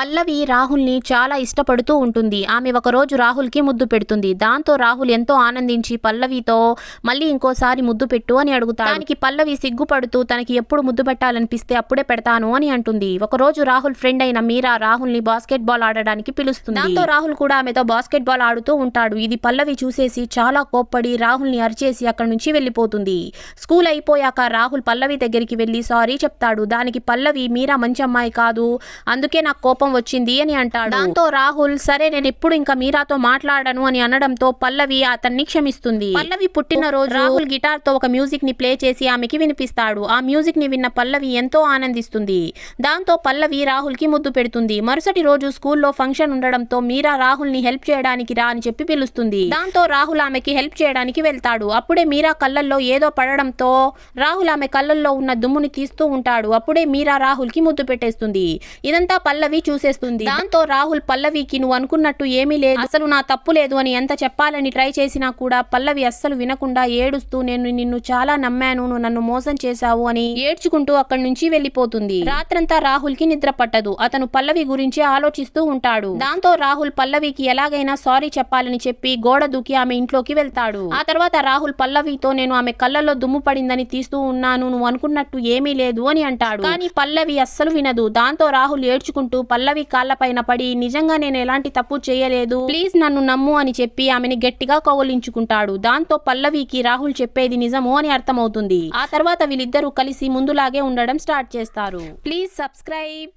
పల్లవి రాహుల్ని చాలా ఇష్టపడుతూ ఉంటుంది. ఆమె ఒకరోజు రాహుల్కి ముద్దు పెడుతుంది. దాంతో రాహుల్ ఎంతో ఆనందించి పల్లవితో మళ్ళీ ఇంకోసారి ముద్దు పెట్టు అని అడుగుతాడు. దానికి పల్లవి సిగ్గుపడుతూ తనకి ఎప్పుడు ముద్దు పెట్టాలనిపిస్తే అప్పుడే పెడతాను అని అంటుంది. ఒకరోజు రాహుల్ ఫ్రెండ్ అయిన మీరా రాహుల్ ని బాస్కెట్ బాల్ ఆడడానికి పిలుస్తుంది. దాంతో రాహుల్ కూడా ఆమెతో బాస్కెట్ బాల్ ఆడుతూ ఉంటాడు. ఇది పల్లవి చూసేసి చాలా కోప్పడి రాహుల్ ని అరిచేసి అక్కడి నుంచి వెళ్లిపోతుంది. స్కూల్ అయిపోయాక రాహుల్ పల్లవి దగ్గరికి వెళ్లి సారీ చెప్తాడు. దానికి పల్లవి మీరా మంచి అమ్మాయి కాదు, అందుకే నాకు కోపం వచ్చింది అని అంటాడు. దాంతో రాహుల్ సరే నేను ఎప్పుడు ఇంకా మీరాతో మాట్లాడను అని అనడంతో పల్లవి అతన్ని క్షమిస్తుంది. పల్లవి పుట్టినరోజు రాహుల్ గిటార్ తో ఒక మ్యూజిక్ ని ప్లే చేసి ఆమెకి వినిపిస్తాడు. ఆ మ్యూజిక్ ని విన్న పల్లవి ఎంతో ఆనందిస్తుంది. దాంతో పల్లవి రాహుల్ కి ముద్దు పెడుతుంది. మరుసటి రోజు స్కూల్లో ఫంక్షన్ ఉండడంతో మీరా రాహుల్ ని హెల్ప్ చేయడానికి రా అని చెప్పి పిలుస్తుంది. దాంతో రాహుల్ ఆమెకి హెల్ప్ చేయడానికి వెళ్తాడు. అప్పుడే మీరా కళ్ళల్లో ఏదో పడడంతో రాహుల్ ఆమె కళ్ళల్లో ఉన్న దుమ్ముని తీస్తూ ఉంటాడు. అప్పుడే మీరా రాహుల్ కి ముద్దు పెట్టేస్తుంది. ఇదంతా పల్లవి చూసేస్తుంది. దాంతో రాహుల్ పల్లవికి నువ్వు అనుకున్నట్టు ఏమీ లేదు, అసలు నా తప్పు లేదు అని ఎంత చెప్పాలని ట్రై చేసినా కూడా పల్లవి అస్సలు వినకుండా ఏడుస్తూ నేను నిన్ను చాలా నమ్మాను, నువ్వు నన్ను మోసం చేశావు అని ఏడ్చుకుంటూ అక్కడి నుంచి వెళ్లిపోతుంది. రాత్రంతా రాహుల్ కి నిద్ర పట్టదు. అతను పల్లవి గురించి ఆలోచిస్తూ ఉంటాడు. దాంతో రాహుల్ పల్లవికి ఎలాగైనా సారీ చెప్పాలని చెప్పి గోడ దూకి ఆమె ఇంట్లోకి వెళ్తాడు. ఆ తర్వాత రాహుల్ పల్లవితో నేను ఆమె కళ్ళల్లో దుమ్ము పడిందని తీస్తూ ఉన్నాను, నువ్వు అనుకున్నట్టు ఏమీ లేదు అని అంటాడు. కానీ పల్లవి అస్సలు వినదు. దాంతో రాహుల్ ఏడ్చుకుంటూ పల్లవి కాళ్ళపైన పడి నిజంగా నేను ఎలాంటి తప్పు చేయలేదు, ప్లీజ్ నన్ను నమ్ము అని చెప్పి ఆమెని గట్టిగా కౌలించుకుంటాడు. దాంతో పల్లవికి రాహుల్ చెప్పేది నిజము అని అర్థమవుతుంది. ఆ తర్వాత వీళ్ళిద్దరూ కలిసి ముందులాగే ఉండడం స్టార్ట్ చేస్తారు. Please subscribe.